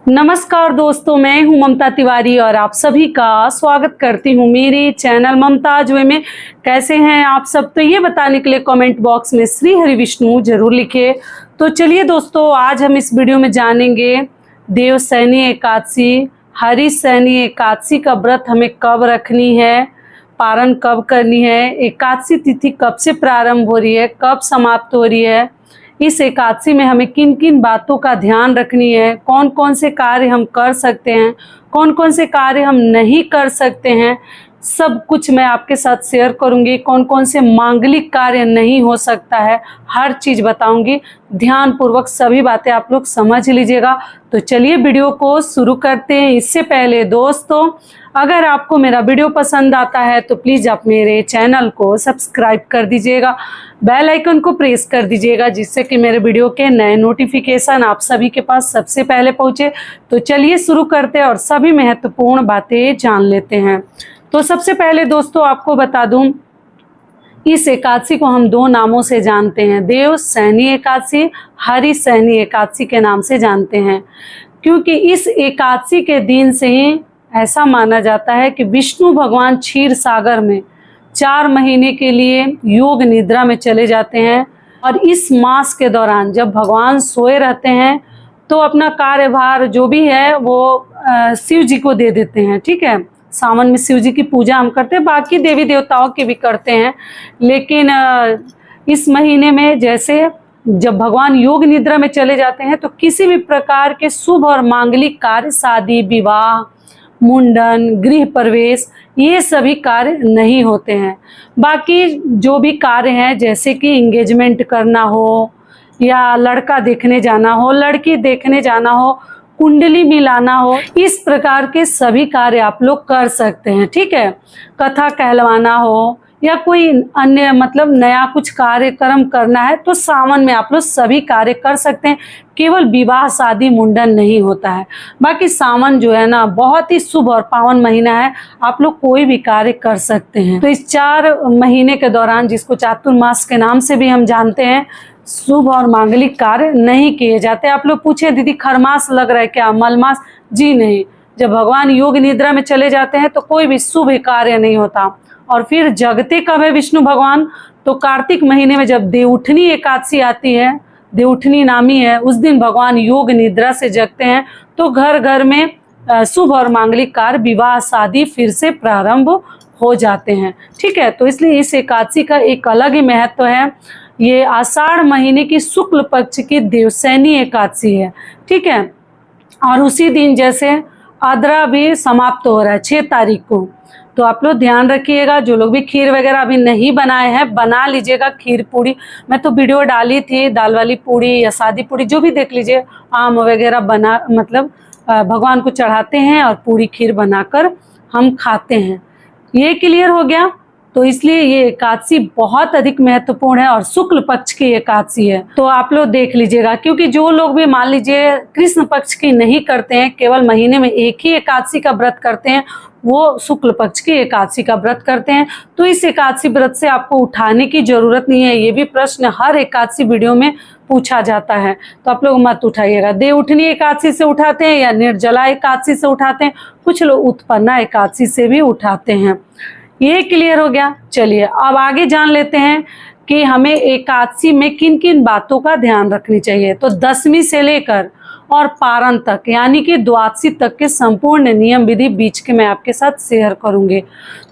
नमस्कार दोस्तों, मैं हूं ममता तिवारी और आप सभी का स्वागत करती हूं मेरे चैनल ममताज वे में। कैसे हैं आप सब? तो ये बताने के लिए कमेंट बॉक्स में श्री हरि विष्णु जरूर लिखिए। तो चलिए दोस्तों, आज हम इस वीडियो में जानेंगे देवशयनी एकादशी, हरिशयनी एकादशी का व्रत हमें कब रखनी है, पारण कब करनी है, एकादशी तिथि कब से प्रारंभ हो रही है, कब समाप्त हो रही है, इस एकादशी में हमें किन किन बातों का ध्यान रखनी है, कौन कौन से कार्य हम कर सकते हैं, कौन कौन से कार्य हम नहीं कर सकते हैं, सब कुछ मैं आपके साथ शेयर करूंगी। कौन कौन से मांगलिक कार्य नहीं हो सकता है, हर चीज़ बताऊंगी। ध्यान पूर्वक सभी बातें आप लोग समझ लीजिएगा। तो चलिए वीडियो को शुरू करते हैं। इससे पहले दोस्तों, अगर आपको मेरा वीडियो पसंद आता है तो प्लीज़ आप मेरे चैनल को सब्सक्राइब कर दीजिएगा, बेल आइकन को प्रेस कर दीजिएगा, जिससे कि मेरे वीडियो के नए नोटिफिकेशन आप सभी के पास सबसे पहले पहुंचे। तो चलिए शुरू करते हैं और सभी महत्वपूर्ण बातें जान लेते हैं। तो सबसे पहले दोस्तों आपको बता दूं, इस एकादशी को हम दो नामों से जानते हैं, देवशयनी एकादशी, हरिशयनी एकादशी के नाम से जानते हैं। क्योंकि इस एकादशी के दिन से ही ऐसा माना जाता है कि विष्णु भगवान क्षीर सागर में 4 महीने के लिए योग निद्रा में चले जाते हैं। और इस मास के दौरान जब भगवान सोए रहते हैं तो अपना कार्यभार जो भी है वो शिव जी को दे देते हैं। ठीक है, सावन में शिव जी की पूजा हम करते हैं, बाकी देवी देवताओं की भी करते हैं। लेकिन इस महीने में जैसे जब भगवान योग निद्रा में चले जाते हैं तो किसी भी प्रकार के शुभ और मांगलिक कार्य, शादी विवाह, मुंडन, गृह प्रवेश, ये सभी कार्य नहीं होते हैं। बाकी जो भी कार्य हैं, जैसे कि इंगेजमेंट करना हो या लड़का देखने जाना हो, लड़की देखने जाना हो, कुंडली मिलाना हो, इस प्रकार के सभी कार्य आप लोग कर सकते हैं। ठीक है, कथा कहलवाना हो या कोई अन्य मतलब नया कुछ कार्यक्रम करना है तो सावन में आप लोग सभी कार्य कर सकते हैं। केवल विवाह, शादी, मुंडन नहीं होता है। बाकी सावन जो है ना, बहुत ही शुभ और पावन महीना है, आप लोग कोई भी कार्य कर सकते हैं। तो इस 4 महीने के दौरान, जिसको चातुर्मास के नाम से भी हम जानते हैं, शुभ और मांगलिक कार्य नहीं किए जाते। आप लोग पूछे दीदी खरमास लग रहा है क्या, मलमास? जी नहीं, जब भगवान योग निद्रा में चले जाते हैं तो कोई भी शुभ कार्य नहीं होता। और फिर जगते कब है विष्णु भगवान? तो कार्तिक महीने में जब देवउठनी एकादशी आती है, देवउठनी नामी है, उस दिन भगवान योग निद्रा से जगते हैं। तो घर घर में शुभ और मांगलिक कार्य, विवाह, शादी फिर से प्रारंभ हो जाते हैं। ठीक है, तो इसलिए इस एकादशी का एक अलग ही महत्व है। ये आषाढ़ महीने की शुक्ल पक्ष की देवशयनी एकादशी है। ठीक है, और उसी दिन जैसे आद्रा भी समाप्त हो रहा है 6 तारीख को। तो आप लोग ध्यान रखिएगा, जो लोग भी खीर वगैरह अभी नहीं बनाए हैं बना लीजिएगा। खीर पूड़ी मैं तो वीडियो डाली थी, दाल वाली पूड़ी या सादी पूड़ी जो भी देख लीजिए, आम वगैरह बना मतलब भगवान को चढ़ाते हैं और पूड़ी खीर बनाकर हम खाते हैं। ये क्लियर हो गया। तो इसलिए ये एकादशी बहुत अधिक महत्वपूर्ण है और शुक्ल पक्ष की एकादशी है। तो आप लोग देख लीजिएगा, क्योंकि जो लोग भी मान लीजिए कृष्ण पक्ष की नहीं करते हैं, केवल महीने में एक ही एकादशी का व्रत करते हैं, वो शुक्ल पक्ष की एकादशी का व्रत करते हैं। तो इस एकादशी व्रत से आपको उठाने की जरूरत नहीं है। ये भी प्रश्न हर एकादशी वीडियो में पूछा जाता है, तो आप लोग मत उठाइएगा। देवउठनी एकादशी से उठाते हैं या निर्जला एकादशी से उठाते हैं, कुछ लोग उत्पन्ना एकादशी से भी उठाते हैं। ये क्लियर हो गया। चलिए अब आगे जान लेते हैं कि हमें एकादशी में किन किन बातों का ध्यान रखनी चाहिए। तो 10वीं से लेकर और पारण तक, यानी कि द्वादशी तक के संपूर्ण नियम विधि बीच के मैं आपके साथ शेयर करूंगी।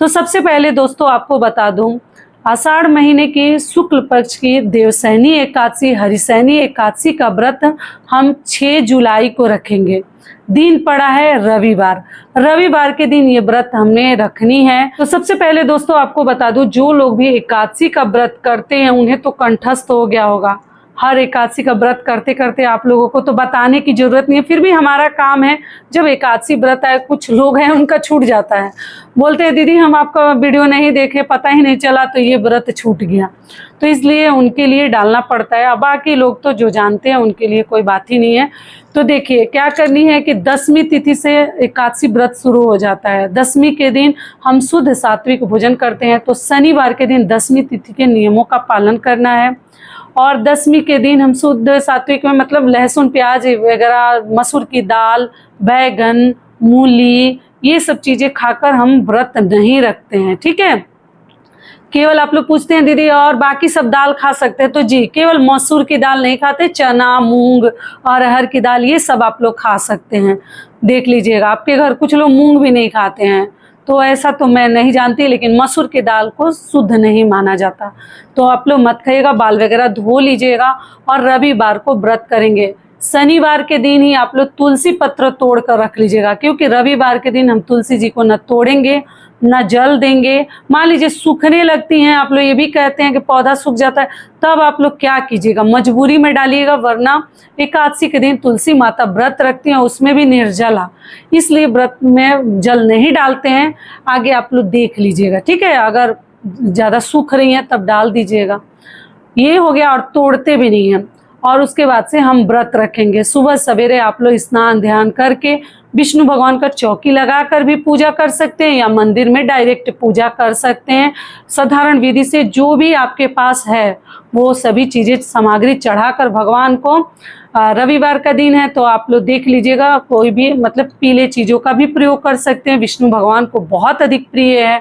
तो सबसे पहले दोस्तों आपको बता दूं, आषाढ़ महीने की शुक्ल पक्ष की देवशयनी एकादशी, हरिशयनी एकादशी का व्रत हम 6 जुलाई को रखेंगे। दिन पड़ा है रविवार। रविवार के दिन ये व्रत हमने रखनी है। तो सबसे पहले दोस्तों आपको बता दूं, जो लोग भी एकादशी का व्रत करते हैं उन्हें तो कंठस्थ हो गया होगा। हर एकादशी का व्रत करते करते आप लोगों को तो बताने की जरूरत नहीं है, फिर भी हमारा काम है। जब एकादशी व्रत है, कुछ लोग हैं उनका छूट जाता है, बोलते हैं दीदी हम आपका वीडियो नहीं देखे, पता ही नहीं चला, तो ये व्रत छूट गया। तो इसलिए उनके लिए डालना पड़ता है। अब बाकी लोग तो जो जानते हैं उनके लिए कोई बात ही नहीं है। तो देखिए क्या करनी है कि 10वीं तिथि से एकादशी व्रत शुरू हो जाता है। 10वीं के दिन हम शुद्ध सात्विक भोजन करते हैं। तो शनिवार के दिन 10वीं तिथि के नियमों का पालन करना है। और दशमी के दिन हम शुद्ध सात्विक में मतलब लहसुन प्याज वगैरह, मसूर की दाल, बैगन, मूली, ये सब चीज़ें खाकर हम व्रत नहीं रखते हैं। ठीक है, केवल आप लोग पूछते हैं दीदी और बाकी सब दाल खा सकते हैं, तो जी केवल मसूर की दाल नहीं खाते, चना, मूंग और अरहर की दाल ये सब आप लोग खा सकते हैं। देख लीजिएगा, आपके घर कुछ लोग मूंग भी नहीं खाते हैं, तो ऐसा तो मैं नहीं जानती, लेकिन मसूर की दाल को शुद्ध नहीं माना जाता, तो आप लोग मत खाइएगा। बाल वगैरह धो लीजिएगा और रविवार को व्रत करेंगे। शनिवार के दिन ही आप लोग तुलसी पत्र तोड़ कर रख लीजिएगा, क्योंकि रविवार के दिन हम तुलसी जी को न तोड़ेंगे न जल देंगे। मान लीजिए सूखने लगती हैं, आप लोग ये भी कहते हैं कि पौधा सूख जाता है, तब आप लोग क्या कीजिएगा, मजबूरी में डालिएगा, वरना एकादशी के दिन तुलसी माता व्रत रखती हैं, उसमें भी निर्जला, इसलिए व्रत में जल नहीं डालते हैं। आगे आप लोग देख लीजिएगा, ठीक है, अगर ज़्यादा सूख रही हैं तब डाल दीजिएगा। ये हो गया, और तोड़ते भी नहीं हैं। और उसके बाद से हम व्रत रखेंगे। सुबह सवेरे आप लोग स्नान ध्यान करके विष्णु भगवान का चौकी लगाकर भी पूजा कर सकते हैं, या मंदिर में डायरेक्ट पूजा कर सकते हैं। साधारण विधि से जो भी आपके पास है वो सभी चीज़ें सामग्री चढ़ाकर भगवान को, रविवार का दिन है तो आप लोग देख लीजिएगा, कोई भी मतलब पीले चीज़ों का भी प्रयोग कर सकते हैं। विष्णु भगवान को बहुत अधिक प्रिय है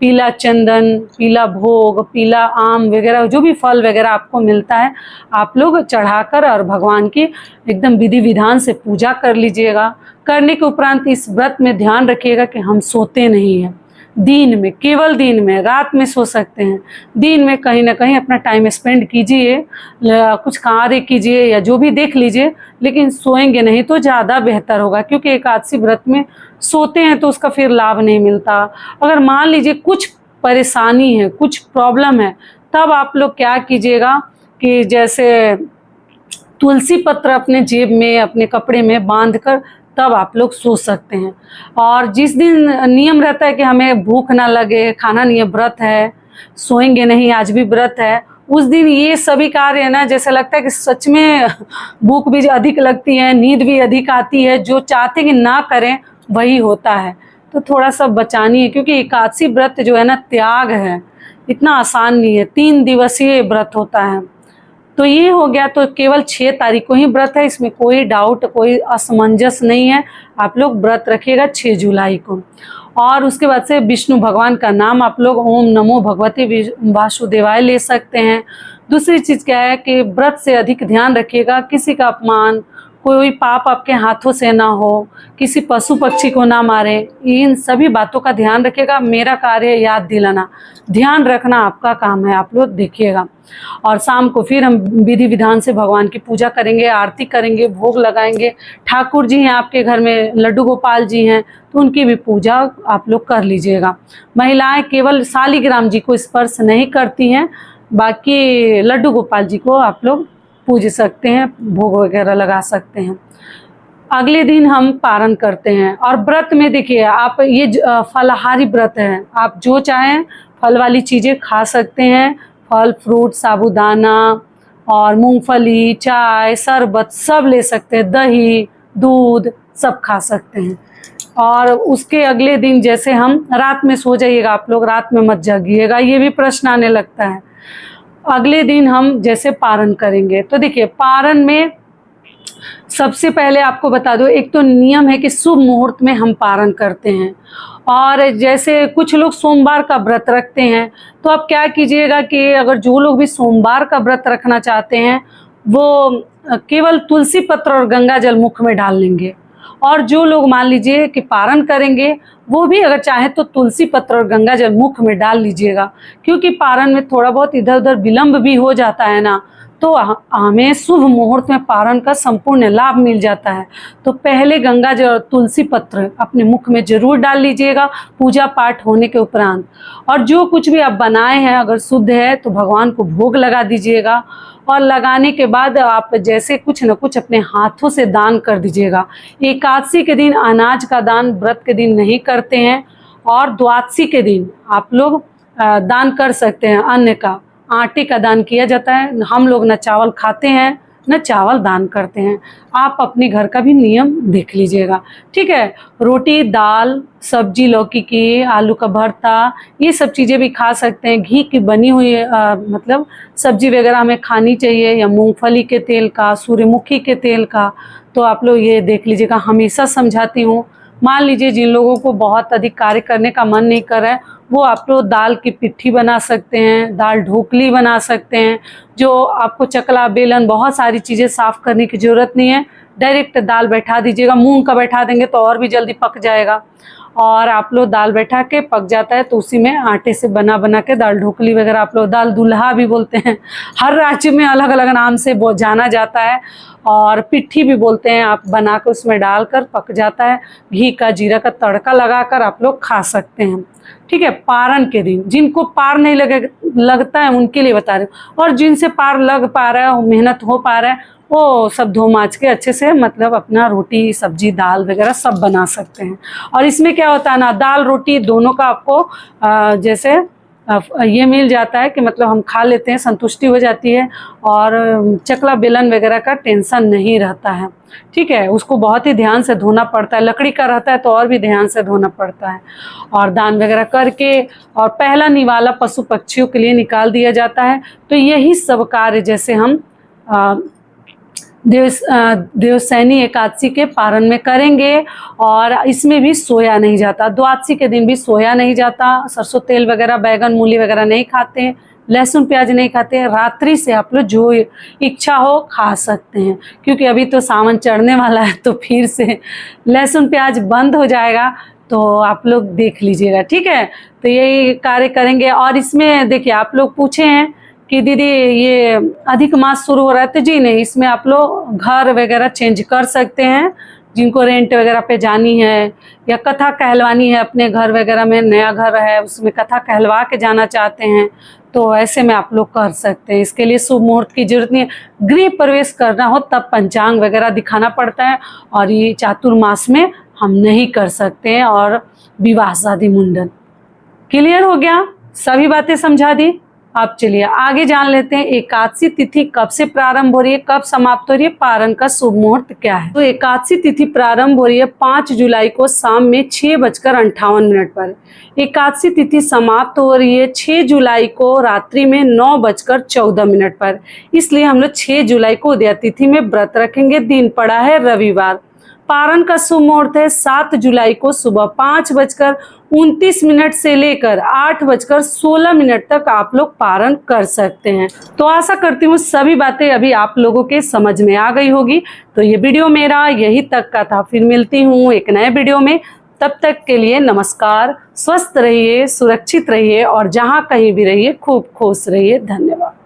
पीला चंदन, पीला भोग, पीला आम वगैरह, जो भी फल वगैरह आपको मिलता है आप लोग चढ़ाकर और भगवान की एकदम विधि विधान से पूजा कर लीजिएगा। करने के उपरांत इस व्रत में ध्यान रखिएगा कि हम सोते नहीं हैं दिन में, केवल दिन में, रात में सो सकते हैं, दिन में कहीं ना कहीं अपना टाइम स्पेंड कीजिए, कुछ कार्य कीजिए या जो भी देख लीजिए, लेकिन सोएंगे नहीं तो ज़्यादा बेहतर होगा, क्योंकि एकादशी व्रत में सोते हैं तो उसका फिर लाभ नहीं मिलता। अगर मान लीजिए कुछ परेशानी है, कुछ प्रॉब्लम है, तब आप लोग क्या कीजिएगा कि जैसे तुलसी पत्र अपने जेब में, अपने कपड़े में बांध कर तब आप लोग सो सकते हैं। और जिस दिन नियम रहता है कि हमें भूख ना लगे, खाना नहीं है, व्रत है, सोएंगे नहीं, आज भी व्रत है, उस दिन ये सभी कार्य है ना, जैसे लगता है कि सच में भूख भी अधिक लगती है, नींद भी अधिक आती है, जो चाहते हैं कि ना करें वही होता है। तो थोड़ा सा बचानी है, क्योंकि एकादशी व्रत जो है ना त्याग है, इतना आसान नहीं है, 3 दिवसीय व्रत होता है। तो ये हो गया, तो केवल 6 तारीख को ही व्रत है, इसमें कोई डाउट, कोई असमंजस नहीं है। आप लोग व्रत रखिएगा 6 जुलाई को। और उसके बाद से विष्णु भगवान का नाम आप लोग ओम नमो भगवते वासुदेवाय ले सकते हैं। दूसरी चीज़ क्या है कि व्रत से अधिक ध्यान रखिएगा, किसी का अपमान, कोई पाप आपके हाथों से ना हो, किसी पशु पक्षी को ना मारे, इन सभी बातों का ध्यान रखिएगा। मेरा कार्य याद दिलाना, ध्यान रखना आपका काम है, आप लोग देखिएगा। और शाम को फिर हम विधि विधान से भगवान की पूजा करेंगे, आरती करेंगे, भोग लगाएंगे। ठाकुर जी हैं आपके घर में, लड्डू गोपाल जी हैं, तो उनकी भी पूजा आप लोग कर लीजिएगा। महिलाएं केवल शालिग्राम जी को स्पर्श नहीं करती हैं, बाकी लड्डू गोपाल जी को आप लोग पूज सकते हैं, भोग वगैरह लगा सकते हैं। अगले दिन हम पारण करते हैं। और व्रत में देखिए आप, ये फलाहारी व्रत है, आप जो चाहें फल वाली चीज़ें खा सकते हैं, फल फ्रूट, साबूदाना और मूंगफली, चाय, शरबत सब ले सकते हैं, दही, दूध सब खा सकते हैं। और उसके अगले दिन जैसे हम रात में सो जाइएगा, आप लोग रात में मत जागिएगा, ये भी प्रश्न आने लगता है। अगले दिन हम जैसे पारण करेंगे, तो देखिए पारण में सबसे पहले आपको बता दो, एक तो नियम है कि शुभ मुहूर्त में हम पारण करते हैं। और जैसे कुछ लोग सोमवार का व्रत रखते हैं, तो आप क्या कीजिएगा कि अगर जो लोग भी सोमवार का व्रत रखना चाहते हैं वो केवल तुलसी पत्र और गंगा जल मुख में डाल लेंगे। और जो लोग मान लीजिए कि पारण करेंगे वो भी अगर चाहे तो तुलसी पत्र और गंगा जल मुख में डाल लीजिएगा, क्योंकि पारण में थोड़ा बहुत इधर उधर विलंब भी हो जाता है ना, तो हमें शुभ मुहूर्त में पारण का संपूर्ण लाभ मिल जाता है। तो पहले गंगा जल और तुलसी पत्र अपने मुख में जरूर डाल लीजिएगा पूजा पाठ होने के उपरांत। और जो कुछ भी आप बनाए हैं अगर शुद्ध है तो भगवान को भोग लगा दीजिएगा। और लगाने के बाद आप जैसे कुछ न कुछ अपने हाथों से दान कर दीजिएगा। एकादशी के दिन अनाज का दान व्रत के दिन नहीं करते हैं, और द्वादशी के दिन आप लोग दान कर सकते हैं। अन्न का, आटे का दान किया जाता है। हम लोग न चावल खाते हैं न चावल दान करते हैं। आप अपने घर का भी नियम देख लीजिएगा, ठीक है। रोटी, दाल, सब्जी, लौकी की, आलू का भरता, ये सब चीज़ें भी खा सकते हैं। घी की बनी हुई मतलब सब्जी वगैरह हमें खानी चाहिए, या मूंगफली के तेल का, सूर्यमुखी के तेल का। तो आप लोग ये देख लीजिएगा। हमेशा समझाती हूँ, मान लीजिए जिन लोगों को बहुत अधिक कार्य करने का मन नहीं कर रहा है, वो आप लोग दाल की पिट्ठी बना सकते हैं, दाल ढोकली बना सकते हैं। जो आपको चकला, बेलन, बहुत सारी चीज़ें साफ़ करने की ज़रूरत नहीं है, डायरेक्ट दाल बैठा दीजिएगा। मूंग का बैठा देंगे तो और भी जल्दी पक जाएगा। और आप लोग दाल बैठा के पक जाता है तो उसी में आटे से बना बना के दाल ढोकली वगैरह, आप लोग दाल दूल्हा भी बोलते हैं, हर राज्य में अलग अलग नाम से जाना जाता है। और पिट्ठी भी बोलते हैं, आप बना कर उसमें डालकर पक जाता है। घी का, जीरा का तड़का लगाकर आप लोग खा सकते हैं, ठीक है। पारण के दिन जिनको पार नहीं लगता है उनके लिए बता रही हूँ, और जिनसे पार लग पा रहा है, मेहनत हो पा रहा है, वो सब धो माज के अच्छे से मतलब अपना रोटी, सब्जी, दाल वगैरह सब बना सकते हैं। और इसमें क्या होता है ना, दाल रोटी दोनों का आपको जैसे ये मिल जाता है कि मतलब हम खा लेते हैं, संतुष्टि हो जाती है, और चकला बेलन वगैरह का टेंशन नहीं रहता है, ठीक है। उसको बहुत ही ध्यान से धोना पड़ता है, लकड़ी का रहता है तो और भी ध्यान से धोना पड़ता है। और दान वगैरह करके और पहला निवाला पशु पक्षियों के लिए निकाल दिया जाता है। तो यही सब कार्य जैसे हम देवसैनी एकादशी के पारण में करेंगे। और इसमें भी सोया नहीं जाता, द्वादशी के दिन भी सोया नहीं जाता, सरसों तेल वगैरह, बैगन, मूली वगैरह नहीं खाते, लहसुन प्याज नहीं खाते। रात्रि से आप लोग जो इच्छा हो खा सकते हैं, क्योंकि अभी तो सावन चढ़ने वाला है तो फिर से लहसुन प्याज बंद हो जाएगा। तो आप लोग देख लीजिएगा, ठीक है। तो यही कार्य करेंगे। और इसमें देखिए, आप लोग पूछे हैं कि दीदी ये अधिक मास शुरू हो रहा है, तो जी नहीं, इसमें आप लोग घर वगैरह चेंज कर सकते हैं। जिनको रेंट वगैरह पे जानी है या कथा कहलवानी है, अपने घर वगैरह में नया घर है उसमें कथा कहलवा के जाना चाहते हैं, तो ऐसे में आप लोग कर सकते हैं। इसके लिए शुभ मुहूर्त की जरूरत नहीं है। गृह प्रवेश करना हो तब पंचांग वगैरह दिखाना पड़ता है, और ये चातुर्मास में हम नहीं कर सकते हैं। और विवाह, शादी, मुंडन क्लियर हो गया, सभी बातें समझा दी। अब चलिए आगे जान लेते हैं एकादशी तिथि कब से प्रारंभ हो रही है, कब समाप्त हो रही है, पारण का शुभ मुहूर्त क्या है। तो एकादशी तिथि प्रारंभ हो रही है 5 जुलाई को शाम में 6:58 पर। एकादशी तिथि समाप्त हो रही है 6 जुलाई को रात्रि में 9:14 पर। इसलिए हम लोग 6 जुलाई को उदया तिथि में व्रत रखेंगे। दिन पड़ा है रविवार। पारण का शुभ मुहूर्त है 7 जुलाई को सुबह 5:29 से लेकर 8:16 तक आप लोग पारण कर सकते हैं। तो आशा करती हूँ सभी बातें अभी आप लोगों के समझ में आ गई होगी। तो ये वीडियो मेरा यही तक का था, फिर मिलती हूँ एक नए वीडियो में। तब तक के लिए नमस्कार। स्वस्थ रहिए, सुरक्षित रहिए, और जहाँ कहीं भी रहिए खूब खुश रहिए। धन्यवाद।